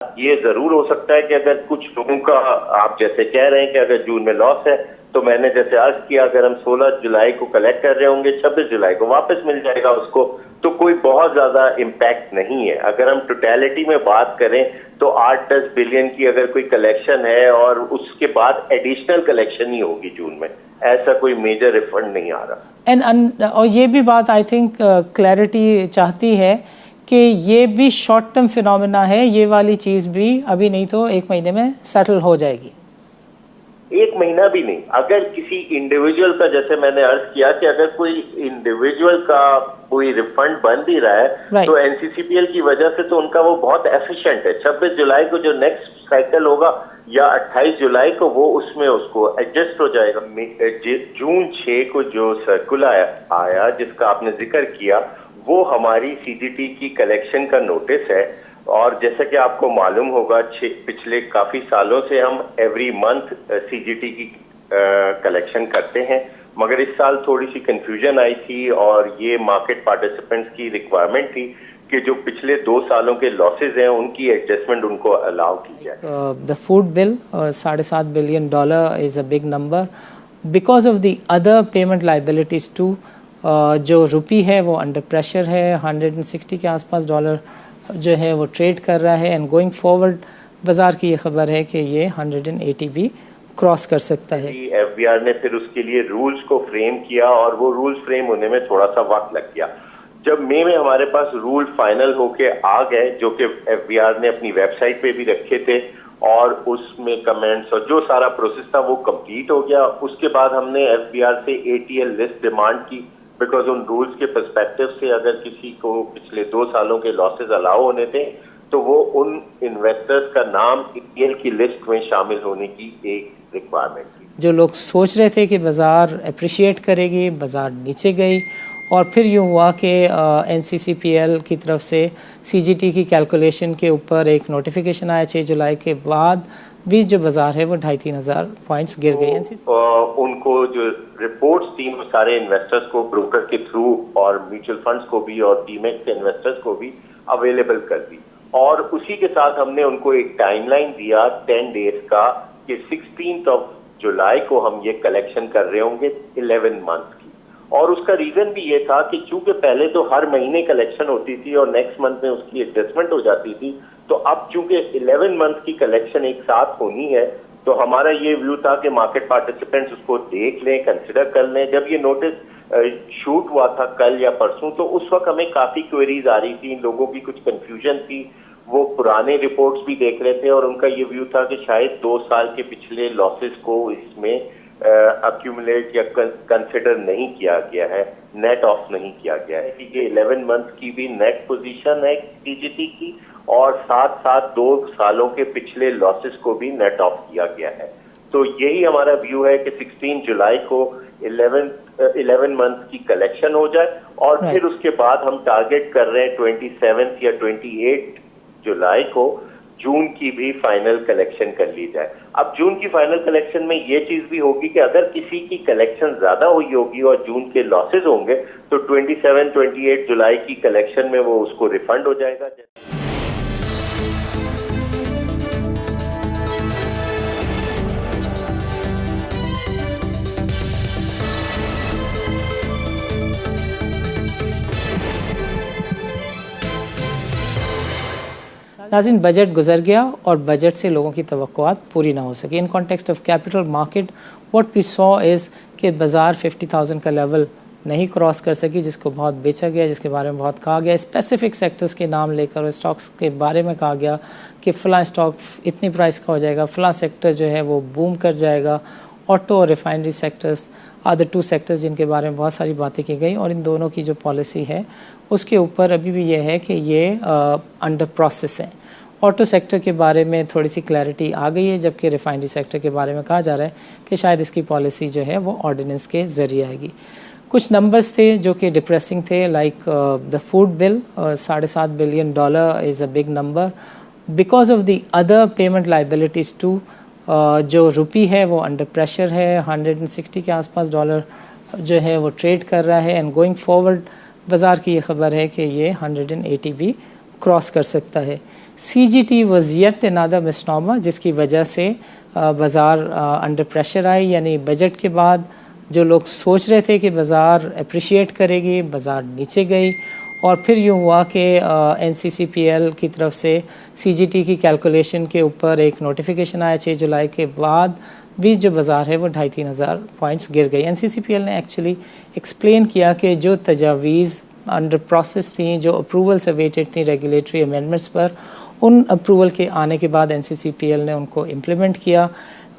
ये जरूर हो सकता है कि अगर कुछ लोगों का, आप जैसे कह रहे हैं कि अगर जून में लॉस है, तो मैंने जैसे अर्ज किया अगर हम 16 जुलाई को कलेक्ट कर रहे होंगे, 26 जुलाई को वापस मिल जाएगा उसको, तो कोई बहुत ज्यादा इम्पैक्ट नहीं है। अगर हम टोटलिटी में बात करें तो 8-10 बिलियन की अगर कोई कलेक्शन है और उसके बाद एडिशनल कलेक्शन ही होगी जून में, ऐसा कोई मेजर रिफंड नहीं आ रहा। और ये भी बात आई थिंक क्लैरिटी चाहती है कि ये भी शॉर्ट टर्म फिनोमेना है, ये वाली चीज़ भी अभी नहीं तो 1 महीने में सेटल हो जाएगी। 1 महीना भी नहीं, अगर किसी इंडिविजुअल का, जैसे मैंने अर्ज किया कि अगर कोई इंडिविजुअल का कोई रिफंड बन भी रहा है तो एनसीसीपीएल की वजह से तो उनका वो बहुत एफिशिएंट है। 26 जुलाई को जो नेक्स्ट साइकिल होगा या 28 जुलाई को वो उसमें उसको एडजस्ट हो जाएगा। जून 6 को जो सर्कुलर आया जिसका आपने जिक्र किया, वो हमारी सीजीटी की कलेक्शन का नोटिस है। और जैसा कि आपको मालूम होगा, पिछले काफी सालों से हम एवरी मंथ सीजीटी की कलेक्शन करते हैं, मगर इस साल थोड़ी सी कंफ्यूजन आई थी और ये मार्केट पार्टिसिपेंट्स की रिक्वायरमेंट थी कि जो पिछले 2 सालों के लॉसेज हैं उनकी एडजस्टमेंट उनको अलाउ की जाए। The food bill $7.5 billion is a big number because of the other payment liabilities too. जो रुपी है वो अंडर प्रेशर है, 160 के आसपास डॉलर जो है वो ट्रेड कर रहा है, एंड गोइंग फॉरवर्ड बाजार की ये खबर है कि ये 180 भी क्रॉस कर सकता है। एफबीआर ने फिर उसके लिए रूल्स को फ्रेम किया और वो रूल्स फ्रेम होने में थोड़ा सा वक्त लग गया। जब मई में हमारे पास रूल फाइनल होके आ गए, जो कि एफबीआर ने अपनी वेबसाइट पे भी रखे थे और उसमें कमेंट्स और जो सारा प्रोसेस था वो कंप्लीट हो गया, उसके बाद हमने एफबीआर से एटीएल लिस्ट डिमांड की, बिकॉज उन रूल्स के पर्सपेक्टिव से अगर किसी को पिछले 2 सालों के लॉसेज अलाउ होने थे तो वो उन इन्वेस्टर्स का नाम एटीएल की लिस्ट में शामिल होने की एक रिक्वायरमेंट थी। जो लोग सोच रहे थे कि बाज़ार अप्रिशिएट करेगी, बाज़ार नीचे गई और फिर यूँ हुआ कि एनसीसीपीएल की तरफ से सीजीटी की कैलकुलेशन के ऊपर एक नोटिफिकेशन आया 6 जुलाई के बाद भी जो बाजार है वो 2,500-3 हज़ार पॉइंट्स गिर गए। उनको जो रिपोर्ट्स थी वो सारे इन्वेस्टर्स को ब्रोकर के थ्रू और म्यूचुअल फंड्स को भी और डीमैट के इन्वेस्टर्स को भी अवेलेबल कर दी, और उसी के साथ हमने उनको एक टाइमलाइन दिया 10 डेज का कि 16 जुलाई को हम ये कलेक्शन कर रहे होंगे 11 मंथ की। और उसका रीजन भी ये था कि चूंकि पहले तो हर महीने कलेक्शन होती थी और नेक्स्ट मंथ में उसकी एडजस्टमेंट हो जाती थी, तो अब चूंकि 11 मंथ की कलेक्शन एक साथ होनी है, तो हमारा ये व्यू था कि मार्केट पार्टिसिपेंट्स उसको देख लें, कंसिडर कर लें। जब ये नोटिस शूट हुआ था कल या परसों, तो उस वक्त हमें काफी क्वेरीज आ रही थी, लोगों की कुछ कंफ्यूजन थी, वो पुराने रिपोर्ट्स भी देख रहे थे और उनका ये व्यू था कि शायद 2 साल के पिछले लॉसेस को इसमें अक्यूमुलेट या कंसिडर नहीं किया गया है, नेट ऑफ नहीं किया गया है। ये 11 मंथ की भी नेट पोजीशन है सीजीटी की, और साथ साथ 2 सालों के पिछले लॉसेस को भी नेट ऑफ किया गया है। तो यही हमारा व्यू है कि 16 जुलाई को 11 मंथ की कलेक्शन हो जाए और फिर उसके बाद हम टारगेट कर रहे हैं 27 या 28 जुलाई को जून की भी फाइनल कलेक्शन कर ली जाए। अब जून की फाइनल कलेक्शन में ये चीज भी होगी कि अगर किसी की कलेक्शन ज्यादा हुई होगी और जून के लॉसेज होंगे तो 27-28 जुलाई की कलेक्शन में वो उसको रिफंड हो जाएगा। नाज़रीन, बजट गुजर गया और बजट से लोगों की तवक्कुआत पूरी ना हो सकी। In context of capital market what we saw is कि बाज़ार 50,000 का लेवल नहीं क्रॉस कर सकी, जिसको बहुत बेचा गया, जिसके बारे में बहुत कहा गया। स्पेसिफिक सेक्टर्स के नाम लेकर और स्टॉक्स के बारे में कहा गया कि फ़लाँ स्टॉक इतनी प्राइस का हो जाएगा, फ़लाँ सेक्टर जो है वो बूम कर जाएगा। ऑटो और refinery sectors are the 2 sectors जिनके बारे में बहुत सारी बातें की गई, और इन दोनों की जो पॉलिसी है उसके ऊपर अभी भी ये है कि ये अंडर प्रोसेस है। ऑटो सेक्टर के बारे में थोड़ी सी क्लैरिटी आ गई है, जबकि रिफाइनरी सेक्टर के बारे में कहा जा रहा है कि शायद इसकी पॉलिसी जो है वो ऑर्डिनेंस के ज़रिए आएगी। कुछ नंबर्स थे जो कि डिप्रेसिंग थे, like the food bill $7.5 billion is a big number because of the other payment liabilities too. जो रुपी है वो अंडर प्रेशर है, 160 के आसपास डॉलर जो है वो ट्रेड कर रहा है, एंड गोइंग फॉरवर्ड बाज़ार की ये खबर है कि ये 180 भी क्रॉस कर सकता है। CGT was yet another misnomer, जिसकी वजह से बाज़ार अंडर प्रेशर आई। यानी बजट के बाद जो लोग सोच रहे थे कि बाज़ार अप्रिशिएट करेगी, बाज़ार नीचे गई। और फिर यूँ हुआ कि NCCPL की तरफ से CGT की कैलकुलेशन के ऊपर एक नोटिफिकेशन आया 6 जुलाई के बाद भी जो बाज़ार है वो 2,500-3 हज़ार पॉइंट्स गिर गई। NCCPL ने एक्चुअली एक्सप्लेन किया कि जो तजावीज़ अंडर प्रोसेस थी, जो अप्रूवल्स अवेटेड थी रेगुलेटरी अमेंडमेंट्स पर, उन अप्रूवल के आने के बाद NCCPL ने उनको इम्प्लीमेंट किया,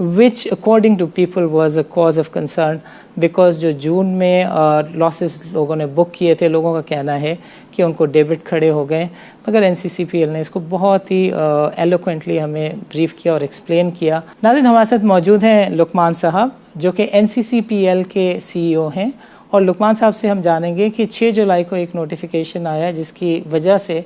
which according to people was a cause of concern, because जो जून में लॉसेस लोगों ने बुक किए थे, लोगों का कहना है कि उनको डेबिट खड़े हो गए। मगर NCCPL ने इसको बहुत ही एलोक्वेंटली हमें ब्रीफ किया और एक्सप्लेन किया। नाज़रीन, हमारे साथ मौजूद हैं लुकमान साहब, जो कि NCCPL के CEO हैं, और लुकमान साहब से हम जानेंगे कि 6 जुलाई को एक नोटिफिकेशन आया जिसकी वजह से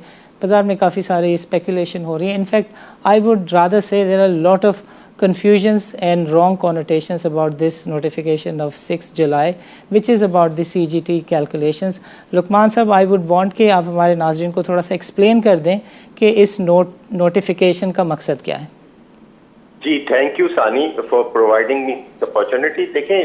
बाज़ार में काफ़ी सारी स्पेकुलेशन हो रही है। In fact I would rather say there are lot of confusions and wrong connotations about this notification of 6 July, which is about the CGT calculations. Luqman साहब, I would want कि आप हमारे नाज़रीन को थोड़ा सा एक्सप्लेन कर दें कि इस नोटिफिकेशन का मकसद क्या है। जी, थैंक यू सानी for providing me the opportunity. देखें,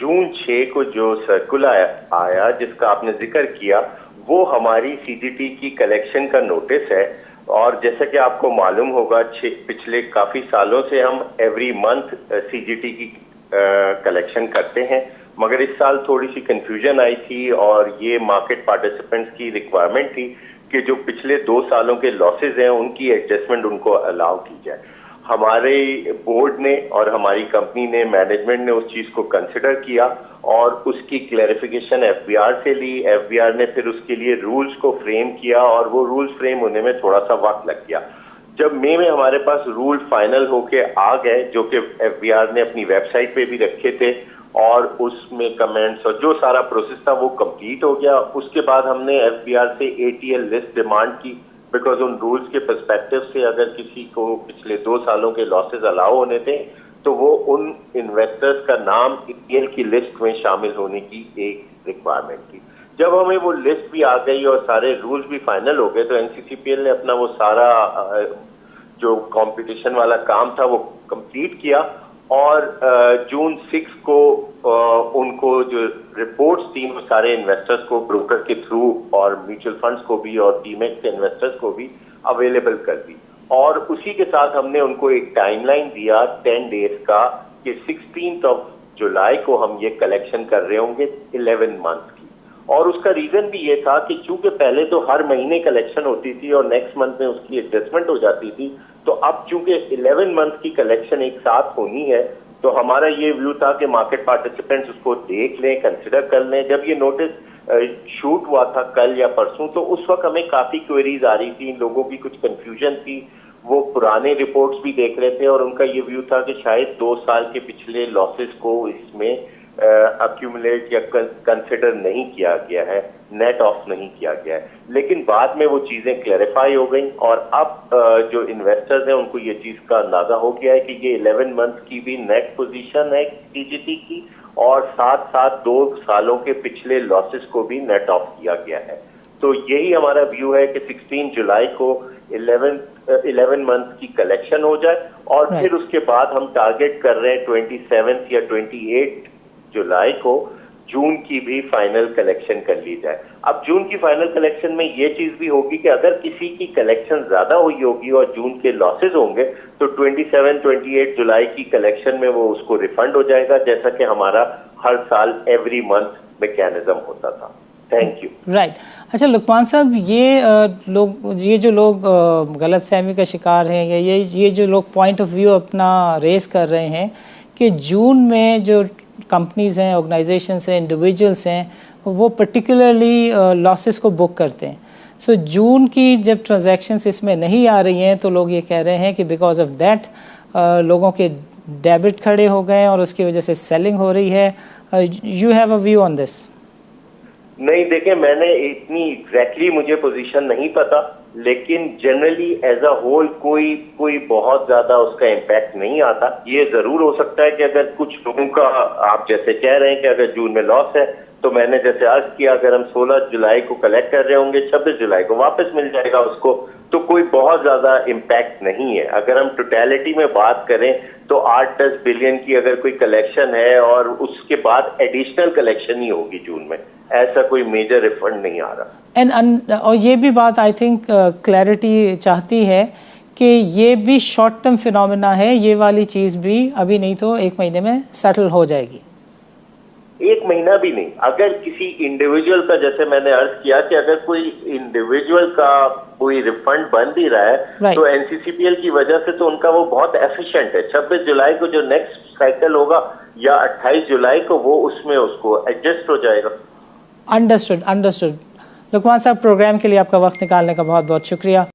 जून 6 को जो सर्कुलर आया जिसका आपने जिक्र किया, वो हमारी CGT की कलेक्शन का नोटिस है। और जैसा कि आपको मालूम होगा, पिछले काफी सालों से हम एवरी मंथ CGT की कलेक्शन करते हैं, मगर इस साल थोड़ी सी कंफ्यूजन आई थी और ये मार्केट पार्टिसिपेंट्स की रिक्वायरमेंट थी कि जो पिछले 2 सालों के लॉसेज हैं उनकी एडजस्टमेंट उनको अलाउ की जाए। हमारे बोर्ड ने और हमारी कंपनी ने, मैनेजमेंट ने उस चीज को कंसिडर किया और उसकी क्लैरिफिकेशन FBR से ली। FBR ने फिर उसके लिए रूल्स को फ्रेम किया और वो रूल्स फ्रेम होने में थोड़ा सा वक्त लग गया। जब मई में हमारे पास रूल फाइनल होके आ गए, जो कि FBR ने अपनी वेबसाइट पे भी रखे थे और उसमें कमेंट्स और जो सारा प्रोसेस था वो कंप्लीट हो गया, उसके बाद हमने FBR से ATL लिस्ट डिमांड की, बिकॉज उन रूल्स के पर्सपेक्टिव से अगर किसी को पिछले 2 सालों के लॉसेज अलाउ होने थे तो वो उन इन्वेस्टर्स का नाम ATL की लिस्ट में शामिल होने की एक रिक्वायरमेंट थी। जब हमें वो लिस्ट भी आ गई और सारे रूल्स भी फाइनल हो गए, तो NCCPL ने अपना वो सारा जो कंपटीशन वाला काम था वो कंप्लीट किया और जून 6 को उनको जो रिपोर्ट्स थी वो सारे इन्वेस्टर्स को ब्रोकर के थ्रू और म्यूचुअल फंड्स को भी और टीमेक्स के इन्वेस्टर्स को भी अवेलेबल कर दी। और उसी के साथ हमने उनको एक टाइमलाइन दिया 10 डेज का कि 16 जुलाई को हम ये कलेक्शन कर रहे होंगे 11 मंथ की। और उसका रीजन भी ये था कि चूंकि पहले तो हर महीने कलेक्शन होती थी और नेक्स्ट मंथ में उसकी एडजस्टमेंट हो जाती थी, तो अब चूंकि 11 मंथ की कलेक्शन एक साथ होनी है, तो हमारा ये व्यू था कि मार्केट पार्टिसिपेंट्स उसको देख लें, कंसिडर कर लें। जब ये नोटिस शूट हुआ था कल या परसों, तो उस वक्त हमें काफी क्वेरीज आ रही थी, लोगों की कुछ कंफ्यूजन थी, वो पुराने रिपोर्ट्स भी देख रहे थे और उनका ये व्यू था कि शायद 2 साल के पिछले लॉसेस को इसमें अक्यूमुलेट या कंसिडर नहीं किया गया है, नेट ऑफ नहीं किया गया है। लेकिन बाद में वो चीजें क्लैरिफाई हो गई और अब जो इन्वेस्टर्स हैं उनको ये चीज का अंदाजा हो गया है कि ये 11 मंथ की भी नेट पोजीशन है CGT की और साथ साथ 2 सालों के पिछले लॉसेस को भी नेट ऑफ किया गया है। तो यही हमारा व्यू है कि 16 जुलाई को 11 मंथ की कलेक्शन हो जाए और फिर उसके बाद हम टारगेट कर रहे हैं 27 या 28 जुलाई को जून की भी फाइनल कलेक्शन कर ली जाए। अब जून की फाइनल कलेक्शन में ये चीज भी होगी कि अगर किसी की कलेक्शन ज्यादा हुई होगी और जून के लॉसेज होंगे तो 27-28 जुलाई की कलेक्शन में वो उसको रिफंड हो जाएगा, जैसा कि हमारा हर साल एवरी मंथ मैकेनिज्म होता था। Thank you. राइट। अच्छा लुकमान साहब, ये जो लोग गलत फहमी का शिकार हैं या ये जो लोग पॉइंट ऑफ व्यू अपना रेस कर रहे हैं कि जून में जो कंपनीज हैं, ऑर्गेनाइजेशंस हैं, इंडिविजुअल्स हैं, वो पर्टिकुलरली लॉसेस को बुक करते हैं। सो जून की जब ट्रांजैक्शंस इसमें नहीं आ रही हैं तो लोग ये कह रहे हैं कि बिकॉज ऑफ दैट लोगों के डेबिट खड़े हो गए और उसकी वजह से सेलिंग हो रही है। You have a view on this? नहीं, देखिए, मैंने इतनी एग्जैक्टली मुझे पोजीशन नहीं पता, लेकिन जनरली एज अ होल कोई बहुत ज्यादा उसका इम्पैक्ट नहीं आता। ये जरूर हो सकता है कि अगर कुछ लोगों का, आप जैसे कह रहे हैं कि अगर जून में लॉस है, तो मैंने जैसे अर्ज किया, अगर हम 16 जुलाई को कलेक्ट कर रहे होंगे 26 जुलाई को वापस मिल जाएगा उसको, तो कोई बहुत ज्यादा इम्पैक्ट नहीं है। अगर हम टोटलिटी में बात करें तो 8-10 बिलियन की अगर कोई कलेक्शन है और उसके बाद एडिशनल कलेक्शन ही होगी जून में, ऐसा कोई मेजर रिफंड नहीं आ रहा। और ये भी बात आई थिंक क्लैरिटी चाहती है कि ये भी शॉर्ट टर्म फिनोमेना है, ये वाली चीज़ भी अभी नहीं तो 1 महीने में सेटल हो जाएगी। 1 महीना भी नहीं, अगर किसी इंडिविजुअल का, जैसे मैंने अर्ज किया कि अगर कोई इंडिविजुअल का कोई रिफंड बन भी रहा है तो एनसीसीपीएल की वजह से तो उनका वो बहुत एफिशिएंट है। 26 जुलाई को जो नेक्स्ट साइकिल होगा या 28 जुलाई को, वो उसमें उसको एडजस्ट हो जाएगा। अंडरस्टूड। लुकमान साहब, प्रोग्राम के लिए आपका वक्त निकालने का बहुत बहुत शुक्रिया।